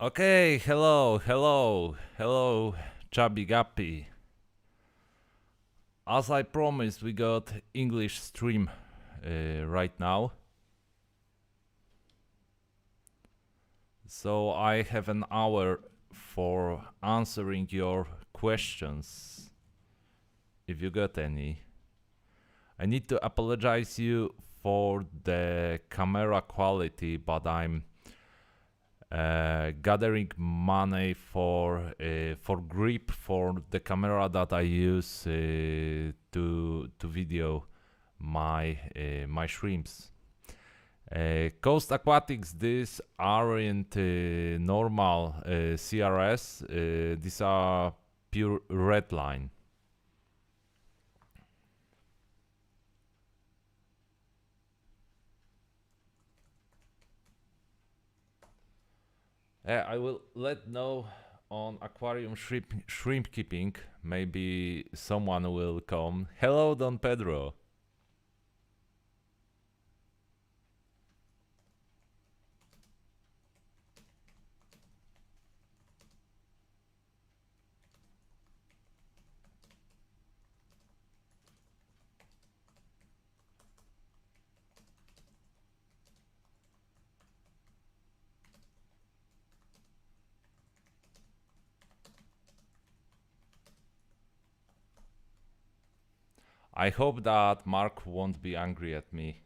Okay, hello, Chubby Guppy. As I promised, we got English stream right now. So I have an hour for answering your questions, if you got any. I need to apologize you for the camera quality, but I'm gathering money for grip for the camera that I use to video my shrimps. Coast Aquatics, these aren't normal CRS. These are pure red line. I will let know on aquarium shrimp keeping. Maybe someone will come. Hello, Don Pedro. I hope that Mark won't be angry at me.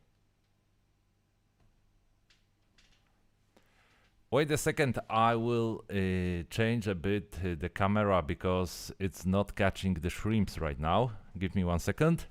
Wait a second, I will change a bit the camera because it's not catching the shrimps right now. Give me 1 second.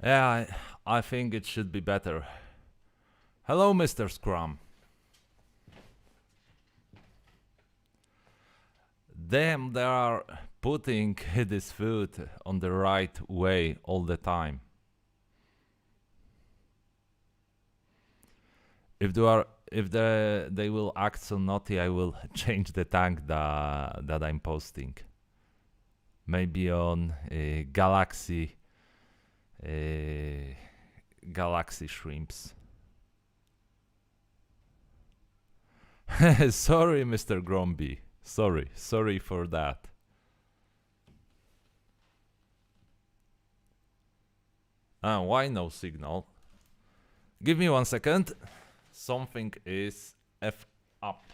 Yeah, I think it should be better. Hello, Mr. Scrum. Damn, they are putting this food on the right way all the time. If they will act so naughty, I will change the tank that I'm posting. Maybe on Galaxy shrimps. Sorry, Mr. Gromby. Sorry for that. Why no signal? Give me 1 second. Something is F up.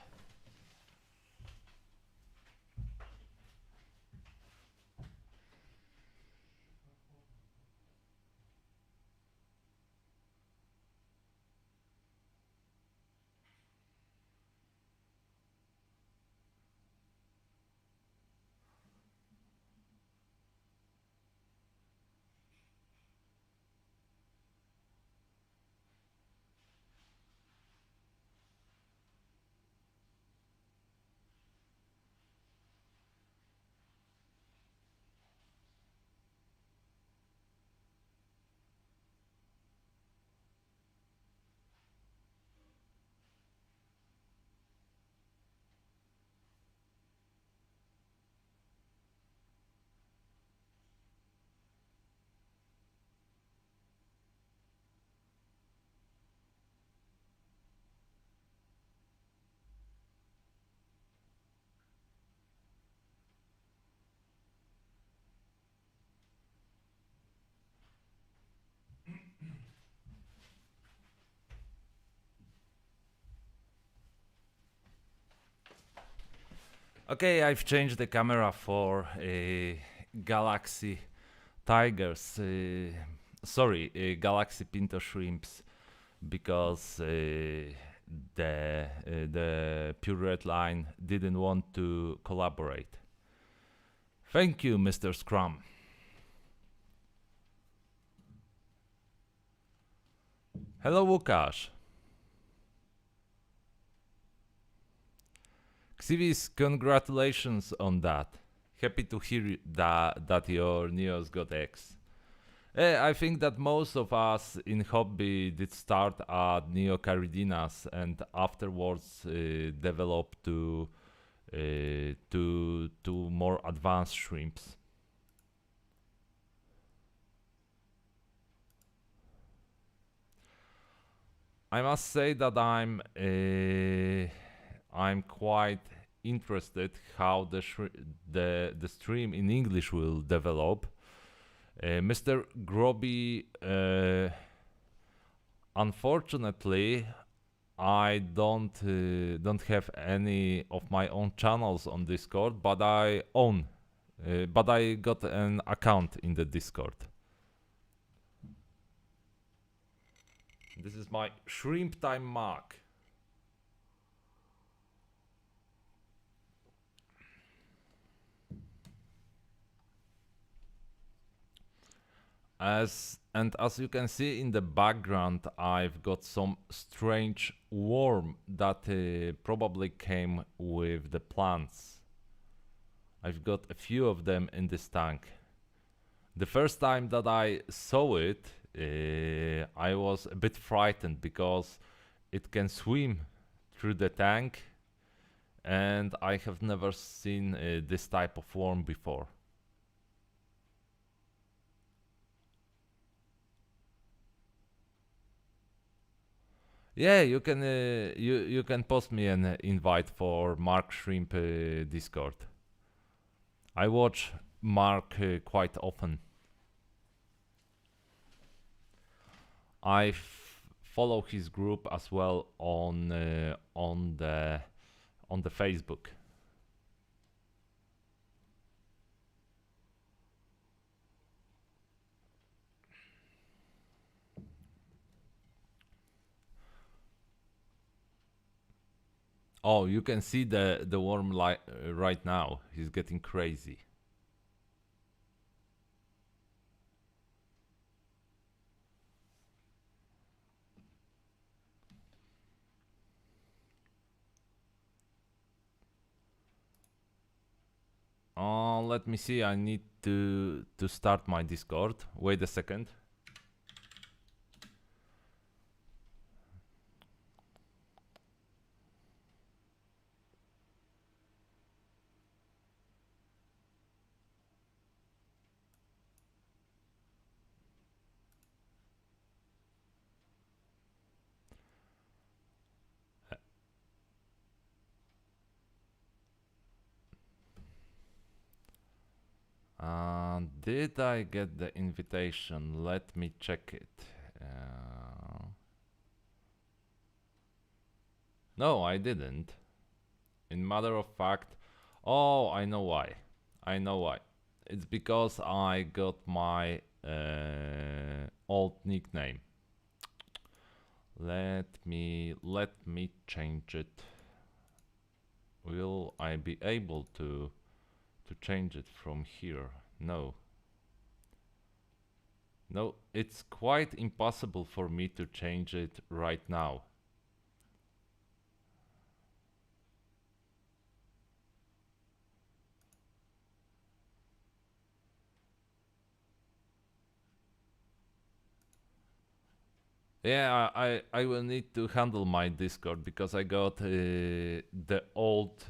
Okay, I've changed the camera for Galaxy Tigers. Sorry, Galaxy Pinto shrimps, because the Pure Red Line didn't want to collaborate. Thank you, Mr. Scrum. Hello, Łukasz. Xivis, congratulations on that. Happy to hear that your Neos got X. I think that most of us in hobby did start at Neo Caridinas and afterwards develop to more advanced shrimps. I must say that I'm quite interested how the stream in English will develop. Mr. Groby, unfortunately, I don't have any of my own channels on Discord, but but I got an account in the Discord. This is my shrimp time mark. As you can see in the background, I've got some strange worm that probably came with the plants. I've got a few of them in this tank. The first time that I saw it, I was a bit frightened because it can swim through the tank, and I have never seen this type of worm before. Yeah, you can post me an invite for Mark Shrimp Discord. I watch Mark quite often. Follow his group as well on the Facebook. Oh, you can see the worm right now. He's getting crazy. Let me see. I need to start my Discord. Wait a second. Did I get the invitation? Let me check it. No, I didn't. In matter of fact, oh, I know why. I know why. It's because I got my old nickname. Let me change it. Will I be able to change it from here? No. No, it's quite impossible for me to change it right now. Yeah, I will need to handle my Discord because I got the old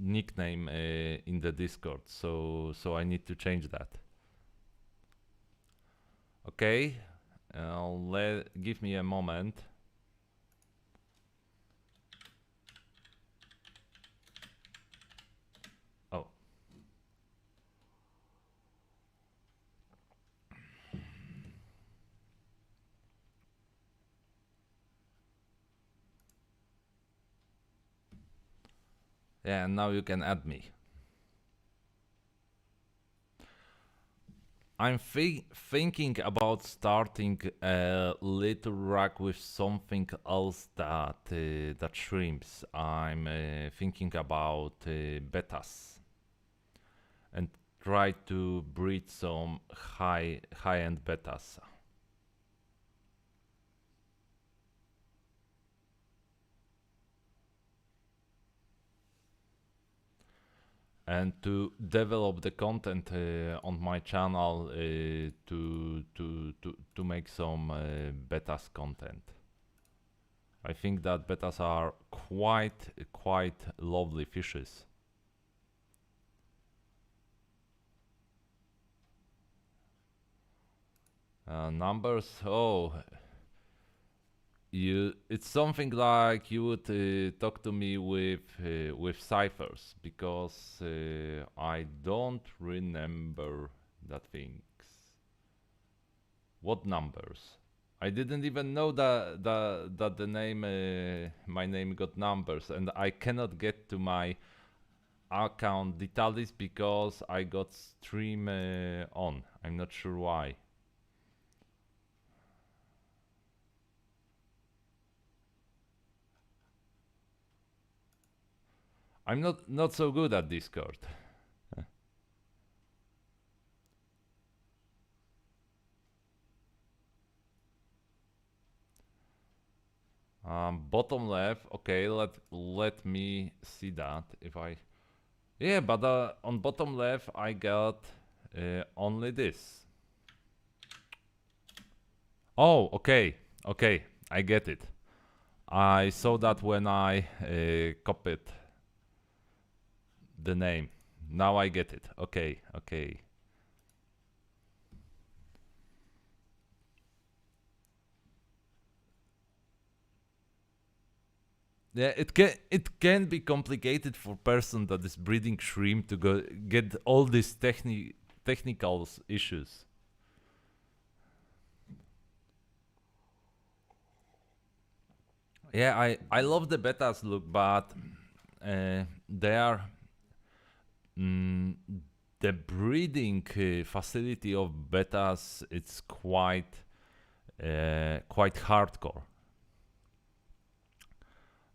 nickname in the Discord, so I need to change that. Okay, give me a moment. Oh. Yeah, now you can add me. I'm thinking about starting a little rack with something else that shrimps. I'm thinking about betas and try to breed some high end betas. and to develop the content on my channel to make some betas content. I think that betas are quite lovely fishes. Numbers, oh, it's something like you would talk to me with ciphers, because I don't remember that things. What numbers? I didn't even know that the name my name got numbers, and I cannot get to my account details because I got stream on. I'm not sure why. I'm not so good at Discord. Bottom left. Okay, let me see that if I. Yeah, but on bottom left I got only this. Oh, okay, okay, I get it. I saw that when I copied the name. Now I get it. Okay, okay. Yeah, it can be complicated for person that is breeding shrimp to go get all these technical issues. Yeah, I love the betas look, but they are mm, the breeding facility of betas. It's quite hardcore.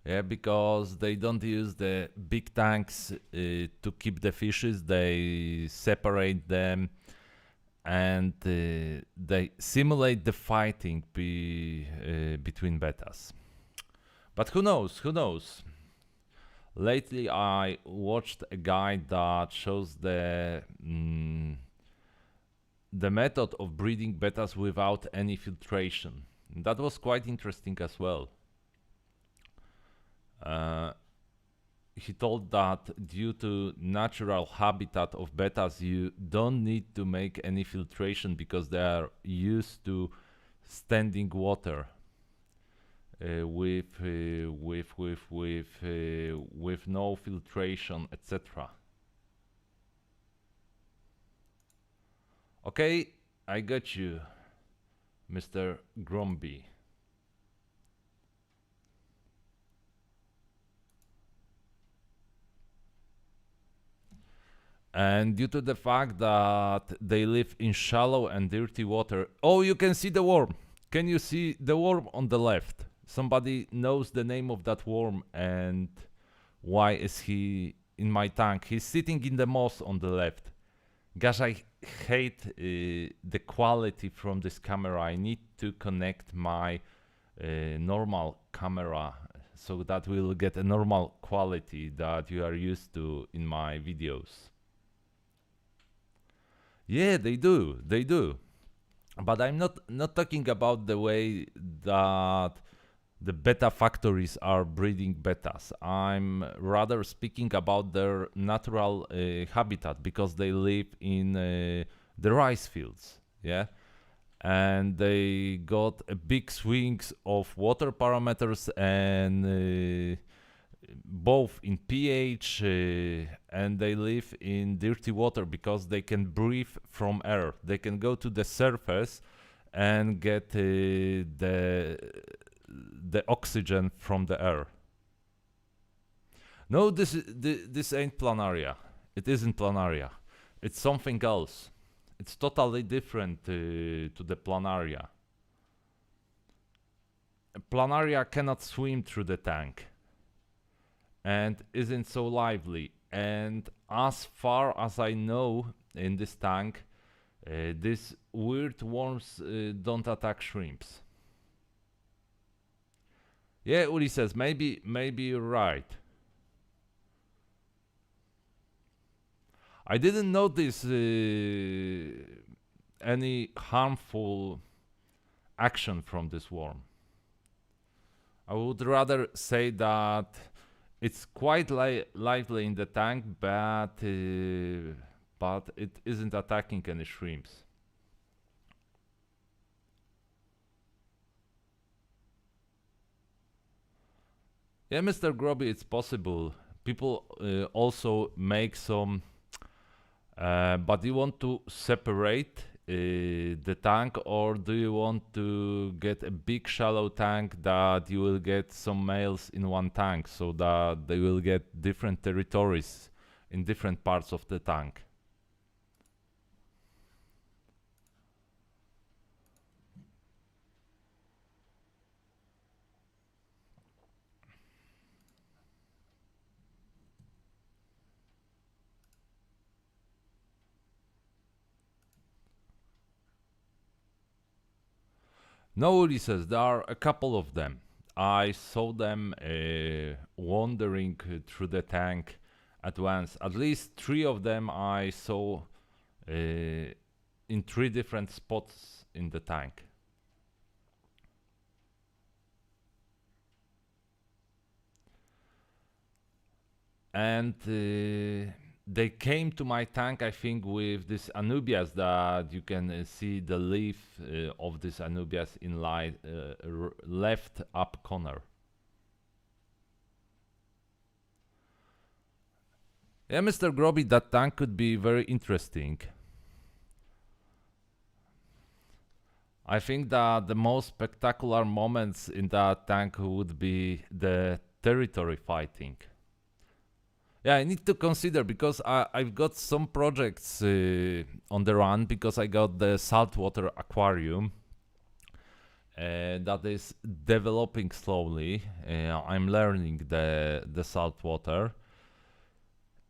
Yeah, because they don't use the big tanks to keep the fishes. They separate them and they simulate the fighting between betas. But who knows? Who knows? Lately, I watched a guide that shows the method of breeding betas without any filtration. That was quite interesting as well. Uh, he told that due to natural habitat of betas, you don't need to make any filtration because they are used to standing water with no filtration, etc. Okay, I got you, Mr. Gromby. And due to the fact that they live in shallow and dirty water. Oh, you can see the worm. Can you see the worm on the left? Somebody knows the name of that worm and why is he in my tank? He's sitting in the moss on the left. Gosh, I hate the quality from this camera. I need to connect my normal camera so that we'll get a normal quality that you are used to in my videos. Yeah, they do. They do. But I'm not talking about the way that the beta factories are breeding betas. I'm rather speaking about their natural habitat because they live in the rice fields. Yeah. And they got a big swings of water parameters and both in pH and they live in dirty water because they can breathe from air. They can go to the surface and get the oxygen from the air. No, this ain't planaria. It isn't planaria. It's something else. It's totally different to the planaria. Planaria cannot swim through the tank and isn't so lively. And as far as I know, in this tank, these weird worms don't attack shrimps. Yeah, Uri says maybe you're right. I didn't notice any harmful action from this worm. I would rather say that it's quite lively in the tank, but it isn't attacking any shrimps. Yeah, Mr. Grobby, it's possible. People also make some, but you want to separate the tank, or do you want to get a big shallow tank that you will get some males in one tank so that they will get different territories in different parts of the tank? No, Ulysses, there are a couple of them. I saw them wandering through the tank at once. At least three of them I saw in three different spots in the tank. And they came to my tank, I think, with this Anubias that you can see the leaf of this Anubias in light left up corner. Yeah, Mr. Groby, that tank could be very interesting. I think that the most spectacular moments in that tank would be the territory fighting. Yeah, I need to consider because I've got some projects on the run because I got the saltwater aquarium that is developing slowly. I'm learning the saltwater,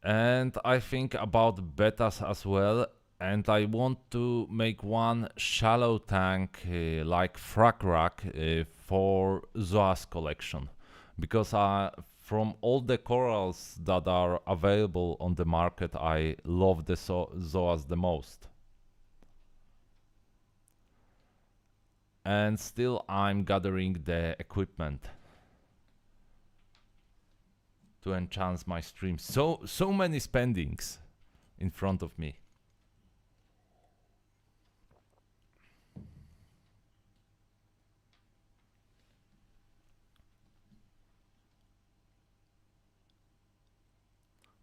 and I think about betas as well. And I want to make one shallow tank like frac rack for Zoas collection because from all the corals that are available on the market, I love the Zoas the most. And still I'm gathering the equipment to enhance my stream. So many spendings in front of me.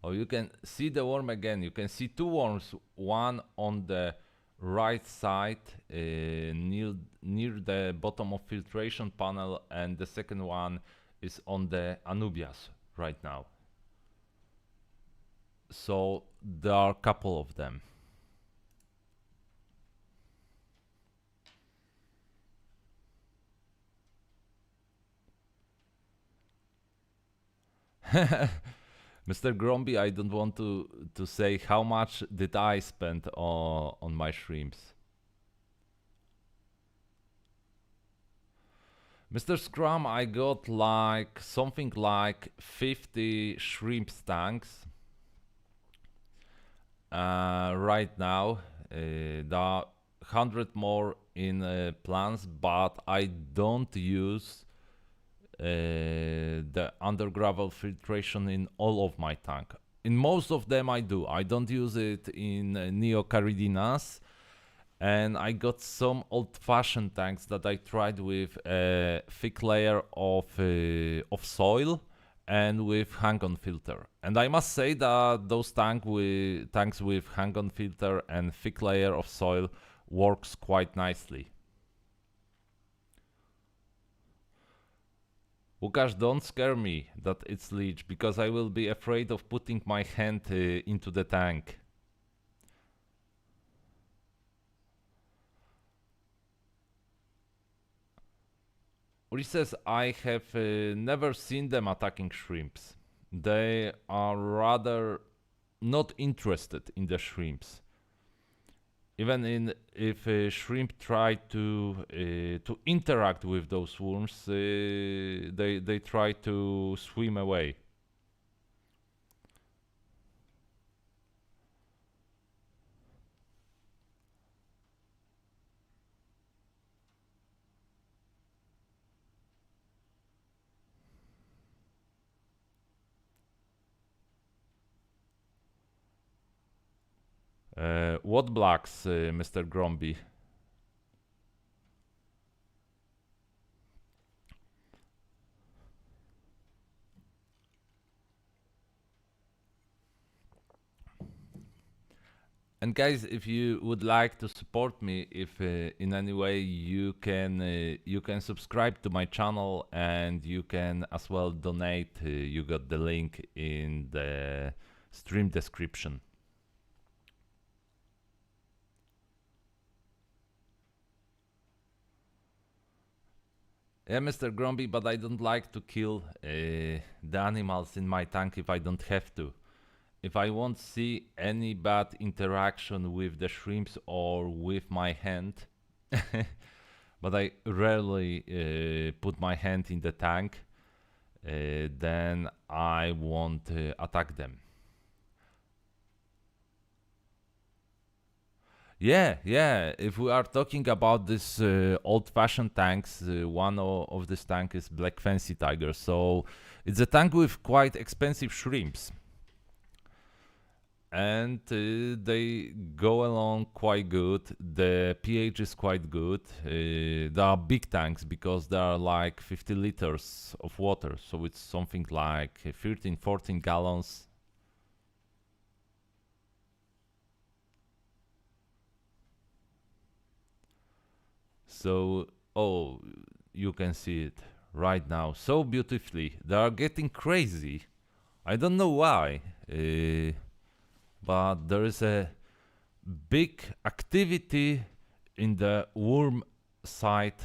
Oh, you can see the worm again. You can see two worms, one on the right side near the bottom of filtration panel, and the second one is on the Anubias right now. So there are a couple of them. Mr. Gromby, I don't want to say how much did I spend on my shrimps. Mr. Scrum, I got like something like 50 shrimp tanks right now. There are 100 more in plans, but I don't use the undergravel filtration in all of my tank. In most of them I do. I don't use it in Neocaridinas, and I got some old-fashioned tanks that I tried with a thick layer of soil and with hang-on filter. And I must say that those tanks with hang-on filter and thick layer of soil works quite nicely. Łukasz, don't scare me that it's leech, because I will be afraid of putting my hand into the tank. Uri says, I have never seen them attacking shrimps. They are rather not interested in the shrimps. Even if a shrimp try to interact with those worms, they try to swim away. what blocks, Mr. Gromby? And guys, if you would like to support me, if in any way you can subscribe to my channel and you can as well donate. You got the link in the stream description. Yeah, Mr. Gromby, but I don't like to kill the animals in my tank if I don't have to. If I won't see any bad interaction with the shrimps or with my hand, but I rarely put my hand in the tank, then I won't attack them. Yeah. If we are talking about this old-fashioned tanks, one of this tank is Black Fancy Tiger. So it's a tank with quite expensive shrimps, and they go along quite good. The pH is quite good. They are big tanks because they are like 50 liters of water, so it's something like 13-14 gallons. So, oh, you can see it right now so beautifully. They are getting crazy. I don't know why, but there is a big activity in the worm side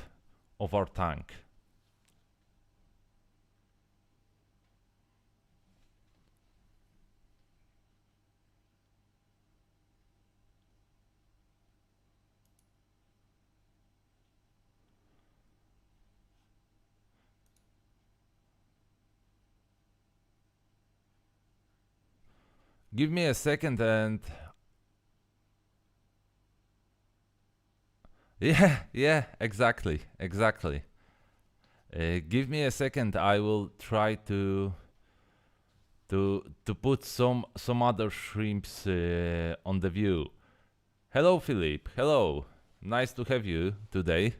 of our tank. Give me a second and yeah, exactly. Give me a second. I will try to put some other shrimps on the view. Hello, Philip. Hello. Nice to have you today.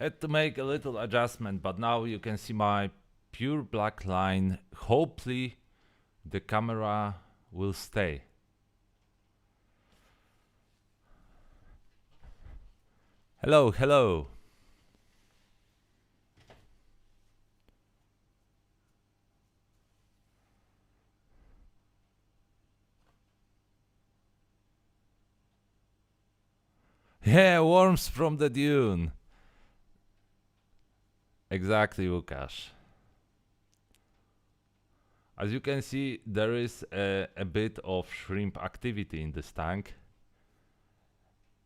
Had to make a little adjustment, but now you can see my pure black line. Hopefully the camera will stay. Hello. Yeah, worms from the dune. Exactly, Łukasz. As you can see, there is a bit of shrimp activity in this tank.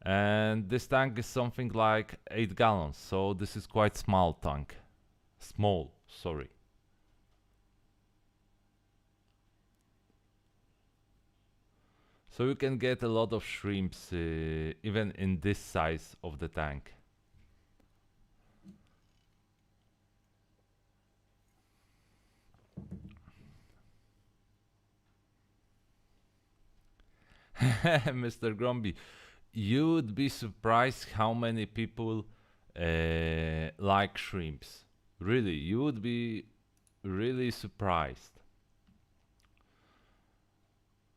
And this tank is something like 8 gallons, so this is quite small tank. Small, sorry. So you can get a lot of shrimps even in this size of the tank. Mr. Gromby, you would be surprised how many people like shrimps. Really, you would be really surprised.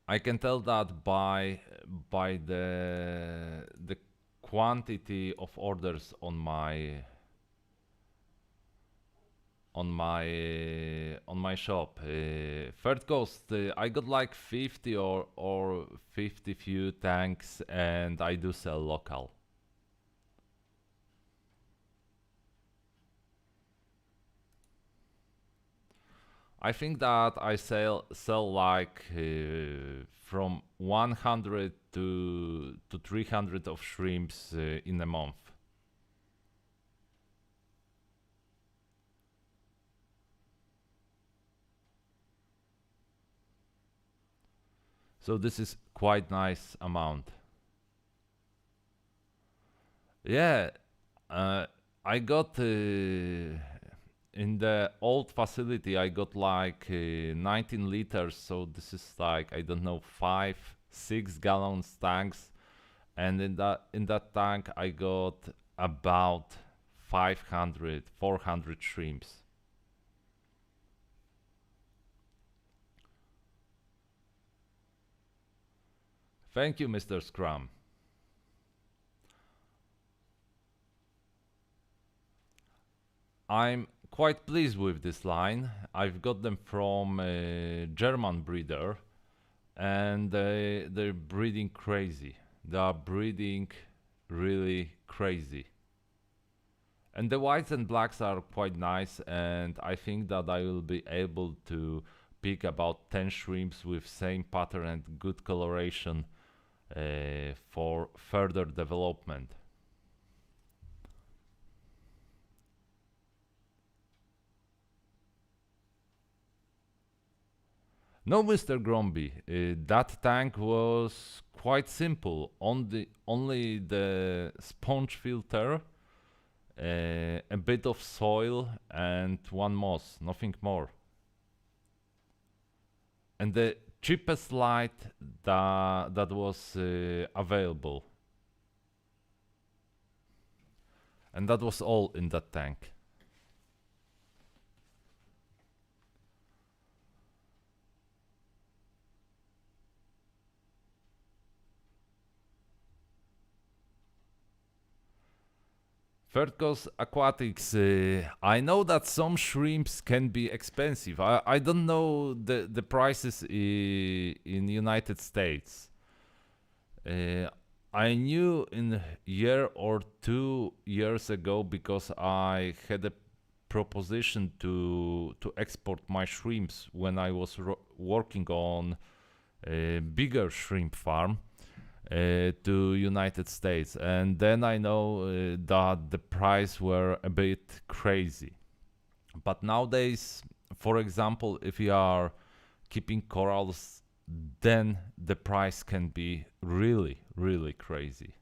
I can tell that by the quantity of orders on my shop. Third Coast, I got like 50 or 50 few tanks, and I do sell local. I think that I sell like from 100 to 300 of shrimps in a month. So this is quite nice amount. Yeah, I got in the old facility. I got like 19 liters. So this is like I don't know 5 6 gallons tanks, and in that tank I got about 500 400 shrimps. Thank you, Mr. Scrum. I'm quite pleased with this line. I've got them from a German breeder, and they're breeding crazy. They are breeding really crazy. And the whites and blacks are quite nice, and I think that I will be able to pick about 10 shrimps with same pattern and good coloration for further development. No, Mr. Gromby, that tank was quite simple. Only the sponge filter, a bit of soil, and one moss, nothing more. And the cheapest light that was available. And that was all in that tank. Third Coast Aquatics, I know that some shrimps can be expensive. I don't know the prices in United States. Uh, I knew in a year or 2 years ago because I had a proposition to export my shrimps when I was working on a bigger shrimp farm to United States, and then I know that the price were a bit crazy. But nowadays, for example, if you are keeping corals, then the price can be really, really crazy.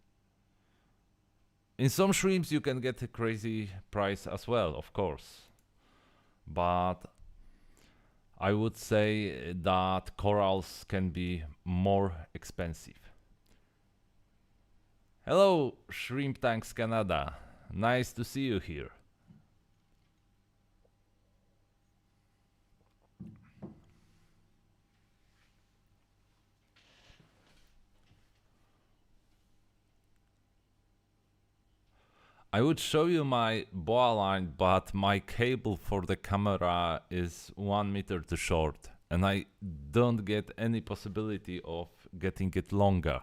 In some shrimps, you can get a crazy price as well, of course. But I would say that corals can be more expensive. Hello, Shrimp Tanks Canada. Nice to see you here. I would show you my boa line, but my cable for the camera is 1 meter too short, and I don't get any possibility of getting it longer.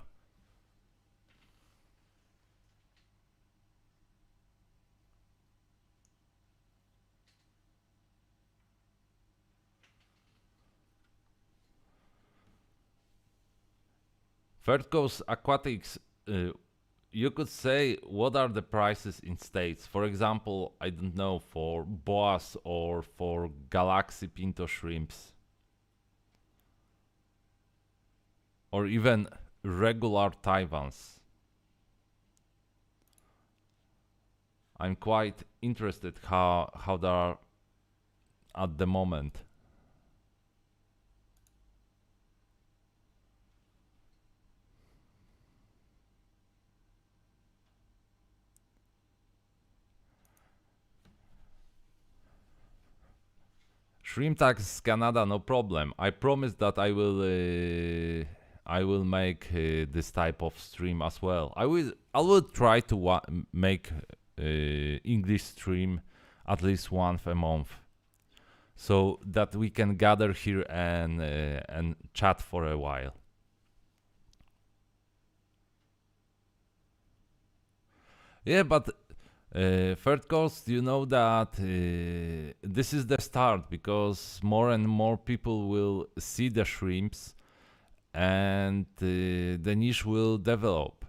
Third Coast Aquatics, you could say what are the prices in states. For example, I don't know, for boas or for Galaxy Pinto shrimps, or even regular Taiwans. I'm quite interested how they are at the moment. Shrimp tax Canada, no problem. I promise that I will make this type of stream as well. I will try to make English stream at least once a month, so that we can gather here and chat for a while. Yeah, but third coast, you know that this is the start, because more and more people will see the shrimps, and the niche will develop.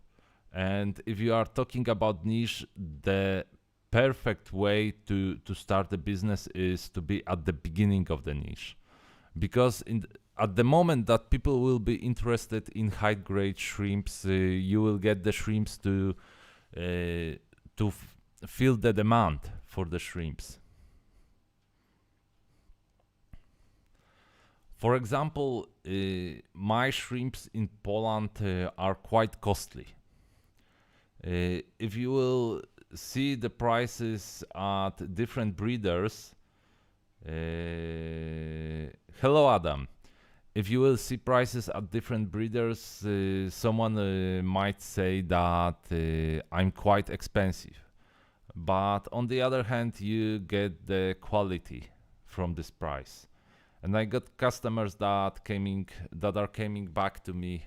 And if you are talking about niche, the perfect way to start a business is to be at the beginning of the niche, because at the moment that people will be interested in high grade shrimps, you will get the shrimps to feel the demand for the shrimps. For example, my shrimps in Poland are quite costly. If you will see the prices at different breeders, hello Adam. If you will see prices at different breeders, someone might say that I'm quite expensive. But on the other hand, you get the quality from this price. And I got customers that are coming back to me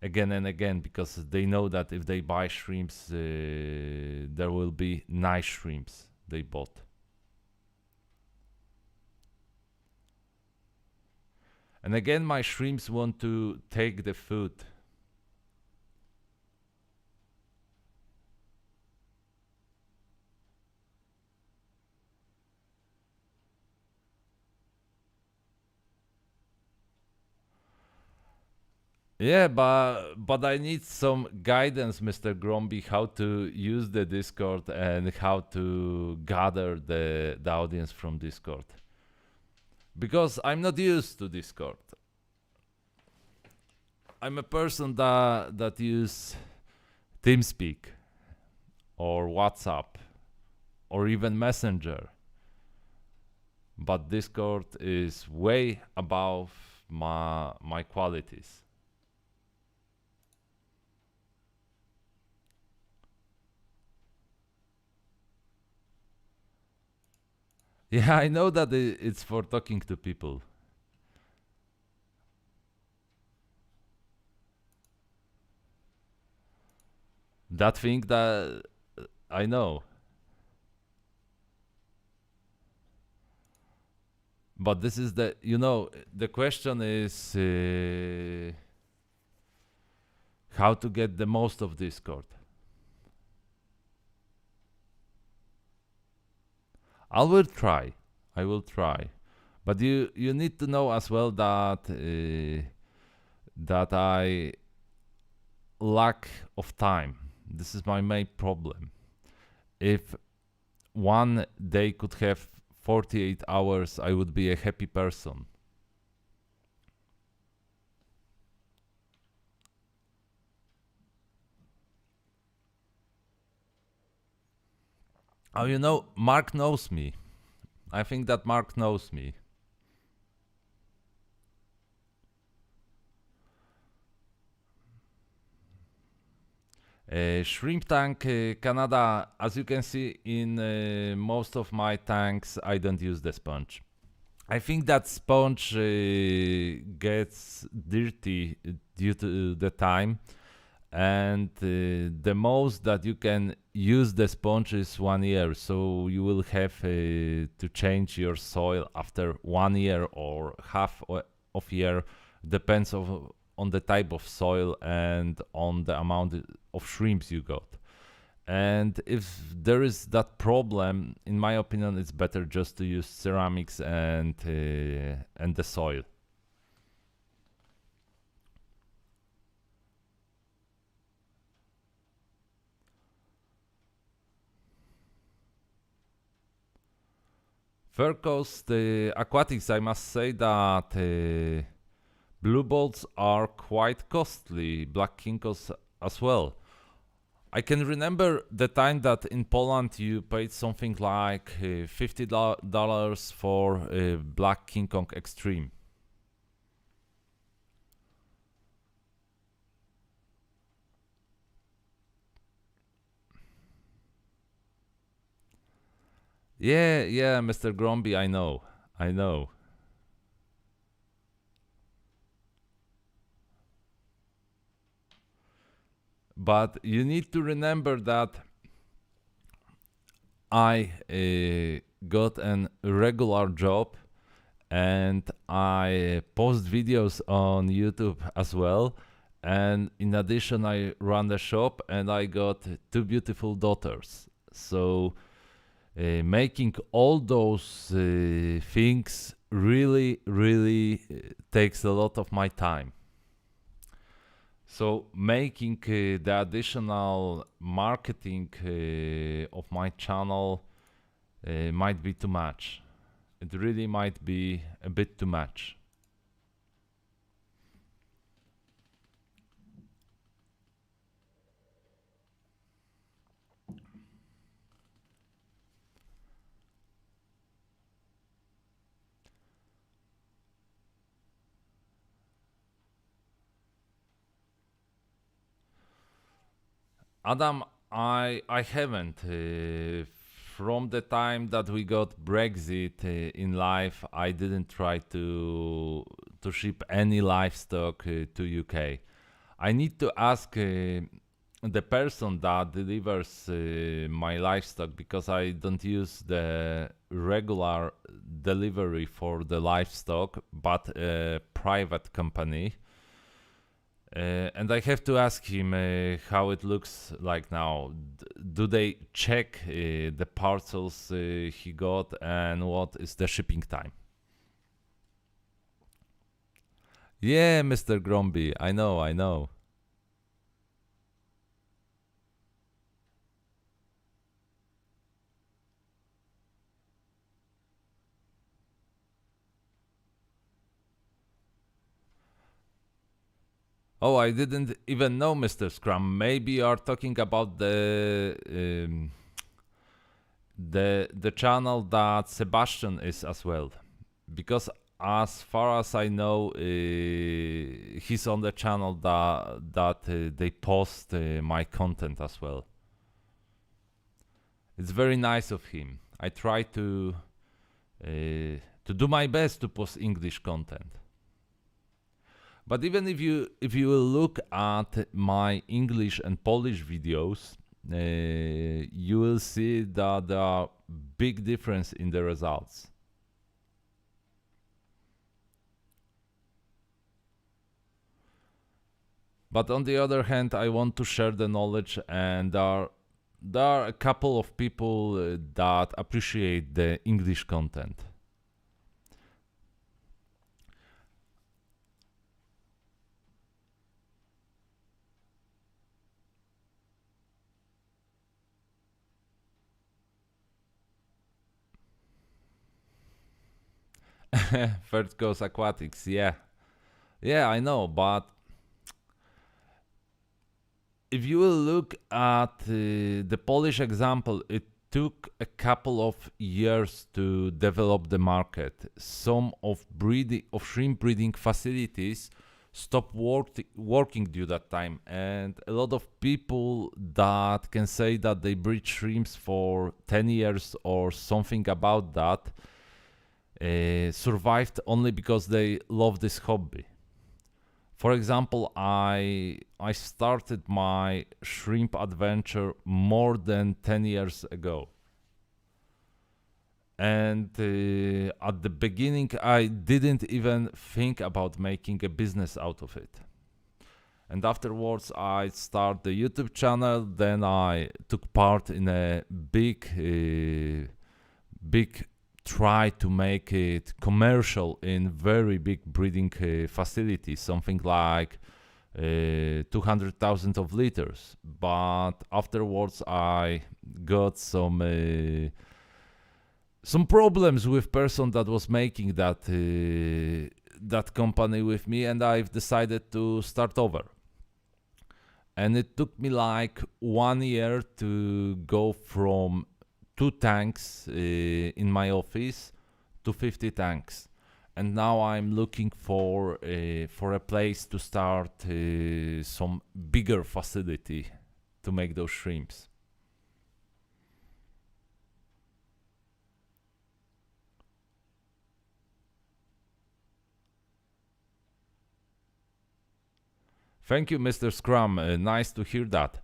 again and again, because they know that if they buy shrimps, there will be nice shrimps they bought. And again, my shrimps want to take the food. Yeah, but I need some guidance, Mr. Gromby, how to use the Discord and how to gather the audience from Discord. Because I'm not used to Discord. I'm a person that use TeamSpeak or WhatsApp or even Messenger. But Discord is way above my qualities. Yeah, I know that it's for talking to people. That thing that I know. But this is the question is how to get the most of Discord. I will try. I will try. But you need to know as well that that I lack of time. This is my main problem. If one day could have 48 hours, I would be a happy person. Oh, Mark knows me. I think that Mark knows me. Shrimp tank Canada, as you can see in most of my tanks, I don't use the sponge. I think that sponge gets dirty due to the time, and the most that you can use the sponge is 1 year, so you will have to change your soil after 1 year or half of year, depends on the type of soil and on the amount of shrimps you got. And if there is that problem, in my opinion, it's better just to use ceramics and the soil. Fair Coast Aquatics, I must say that blue balls are quite costly, black kinkos as well. I can remember the time that in Poland you paid something like $50 for Black King Kong Extreme. Yeah, Mr. Gromby, I know. But you need to remember that I got a regular job and I post videos on YouTube as well. And in addition, I run the shop and I got two beautiful daughters. So making all those things really takes a lot of my time. So making the additional marketing of my channel might be too much. It really might be a bit too much. Adam, I haven't. From the time that we got Brexit in life, I didn't try to ship any livestock to UK. I need to ask the person that delivers my livestock because I don't use the regular delivery for the livestock, but a private company. And I have to ask him how it looks like now. Do they check the parcels he got and what is the shipping time? Yeah, Mr. Gromby, I know. Oh, I didn't even know, Mr. Scrum. Maybe you are talking about the channel that Sebastian is as well, because as far as I know, he's on the channel that they post my content as well. It's very nice of him. I try to do my best to post English content. But even if you will look at my English and Polish videos, you will see that there are big difference in the results. But on the other hand, I want to share the knowledge, and there are a couple of people that appreciate the English content. First goes aquatics, yeah. Yeah, I know, but if you will look at the Polish example, it took a couple of years to develop the market. Some of shrimp breeding facilities stopped working due that time, and a lot of people that can say that they breed shrimps for 10 years or something about that survived only because they love this hobby. For example, I started my shrimp adventure more than 10 years ago. And at the beginning, I didn't even think about making a business out of it. And afterwards I start the YouTube channel. Then I took part in a big try to make it commercial in very big breeding facility, something like 200,000 of liters. But afterwards I got some problems with person that was making that company with me, and I've decided to start over. And it took me like 1 year to go from 2 tanks in my office to 50 tanks. And now I'm looking for a place to start some bigger facility to make those shrimps. Thank you, Mr. Scrum. Nice to hear that.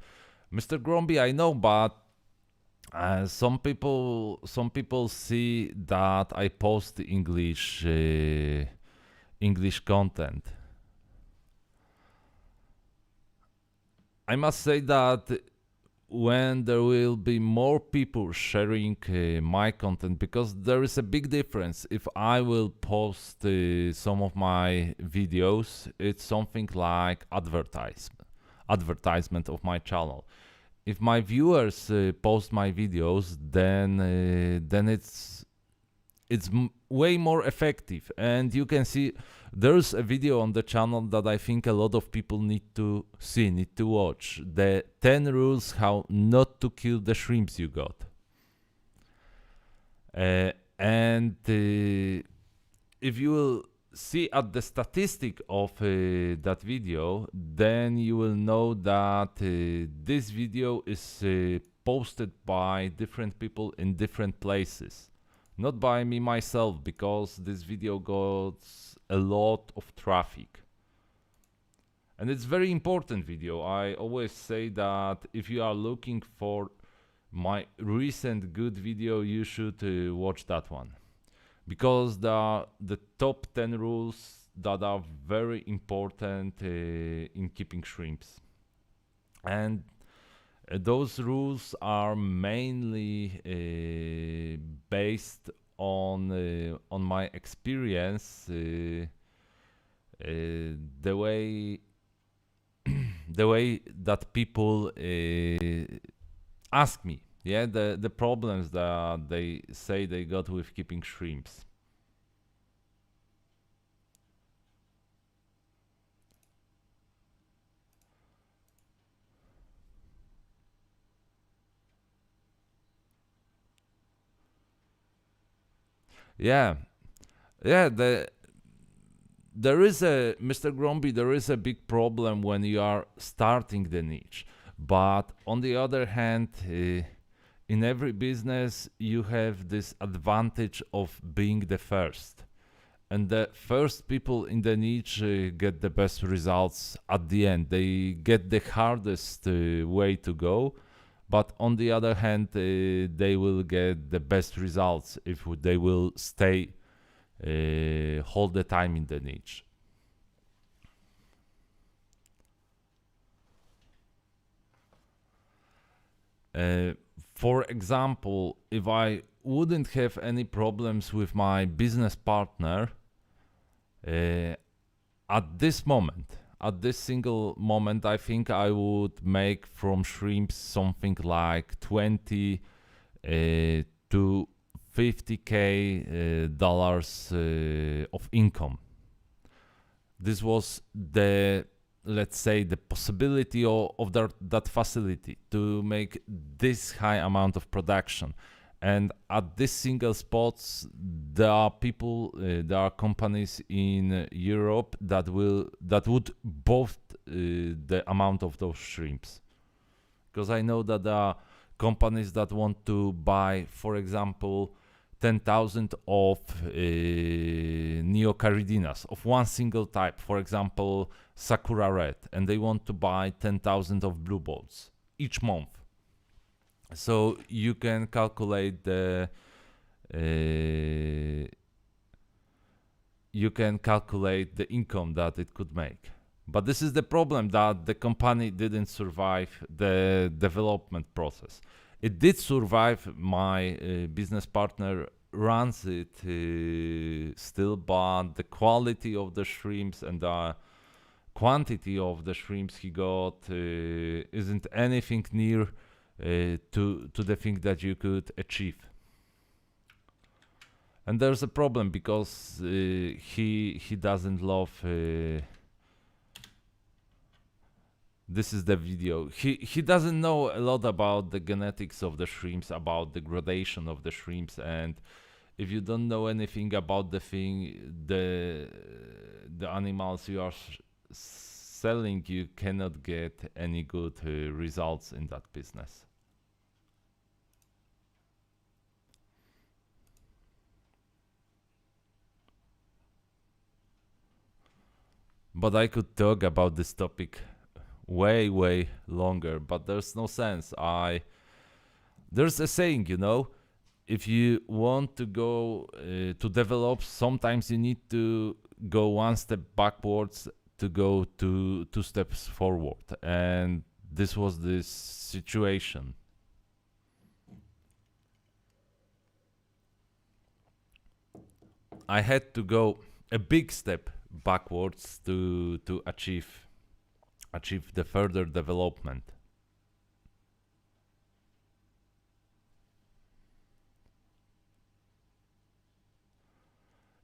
Mr. Gromby, I know, but some people see that I post English content. I must say that when there will be more people sharing my content, because there is a big difference. If I will post some of my videos, it's something like advertisement of my channel. If my viewers post my videos, then it's way more effective. And you can see there's a video on the channel that I think a lot of people need to see, need to watch. The 10 rules how not to kill the shrimps you got. And if you will see at the statistic of that video, then you will know that this video is posted by different people in different places. Not by me myself, because this video got a lot of traffic. And it's very important video. I always say that if you are looking for my recent good video, you should watch that one. Because the top 10 rules that are very important in keeping shrimps. And those rules are mainly based on my experience, the way the way that people ask me, yeah, the problems that they say they got with keeping shrimps. Yeah, yeah. There is a Mr. Gromby. There is a big problem when you are starting the niche, but on the other hand, in every business you have this advantage of being the first, and the first people in the niche get the best results at the end. They get the hardest way to go, but on the other hand, they will get the best results if they will stay all the time in the niche. For example, if I wouldn't have any problems with my business partner, at this moment, at this single moment, I think I would make from shrimps something like 20 to 50k dollars of income. This was the, let's say, the possibility of that facility to make this high amount of production. And at this single spots, there are people, there are companies in Europe that would boost the amount of those shrimps. Because I know that there are companies that want to buy, for example, 10,000 of neocaridinas of one single type, for example, Sakura Red, and they want to buy 10,000 of blue balls each month. So you can calculate the income that it could make. But this is the problem, that the company didn't survive the development process. It did survive. My business partner runs it still, but the quality of the shrimps and the quantity of the shrimps he got isn't anything near to the thing that you could achieve. And there's a problem because he doesn't love. This is the video. He doesn't know a lot about the genetics of the shrimps, about the gradation of the shrimps, and if you don't know anything about the thing, the animals you are selling, you cannot get any good results in that business. But I could talk about this topic way longer, but there's no sense. There's a saying, if you want to go to develop, sometimes you need to go one step backwards to go two steps forward, and this was this situation. I had to go a big step backwards to achieve the further development.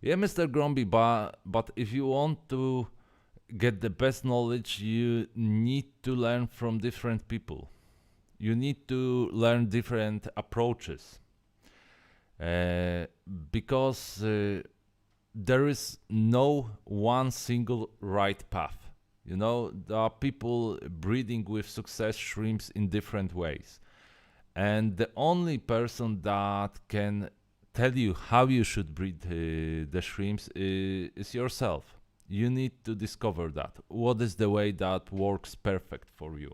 Yeah, Mr. Gromby, but if you want to get the best knowledge, you need to learn from different people. You need to learn different approaches. Because there is no one single right path. There are people breeding with success shrimps in different ways. And the only person that can tell you how you should breed the shrimps is yourself. You need to discover that. What is the way that works perfect for you?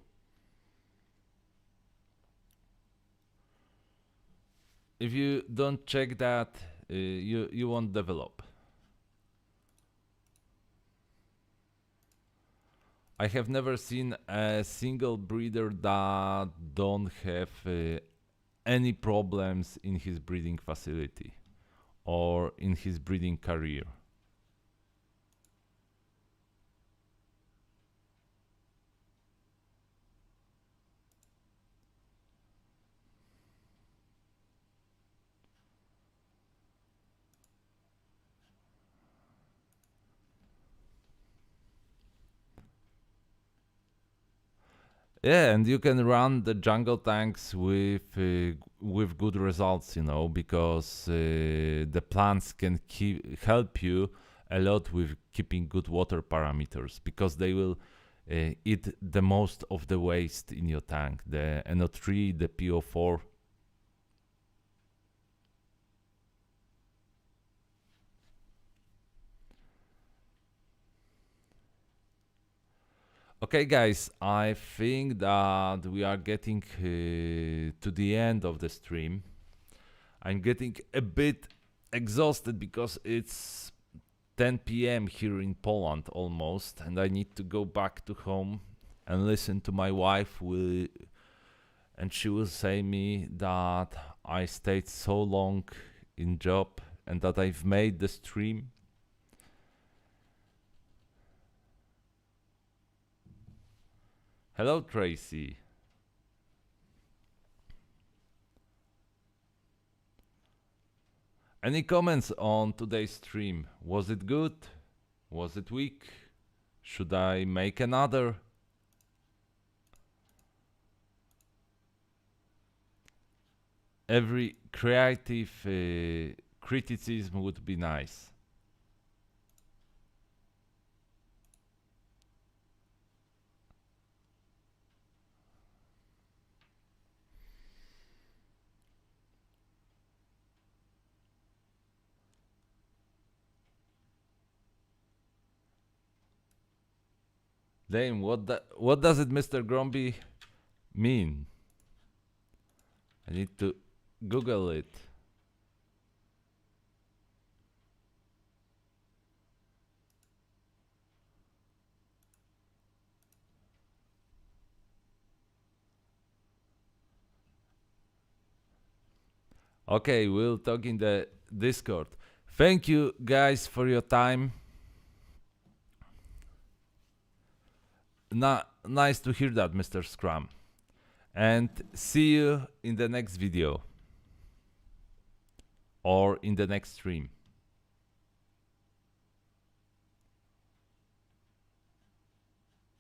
If you don't check that, you won't develop. I have never seen a single breeder that don't have any problems in his breeding facility or in his breeding career. Yeah, and you can run the jungle tanks with good results, because the plants can help you a lot with keeping good water parameters, because they will eat the most of the waste in your tank, the NO3, the PO4. Okay, guys, I think that we are getting to the end of the stream. I'm getting a bit exhausted because it's 10 p.m. here in Poland almost, and I need to go back to home and listen to my wife. And she will say me that I stayed so long in job and that I've made the stream. Hello, Tracy. Any comments on today's stream? Was it good? Was it weak? Should I make another? Every creative criticism would be nice. Damn, what does it, Mr. Gromby, mean? I need to Google it. Okay, we'll talk in the Discord. Thank you guys for your time. Nice to hear that, Mr. Scrum. And see you in the next video or in the next stream.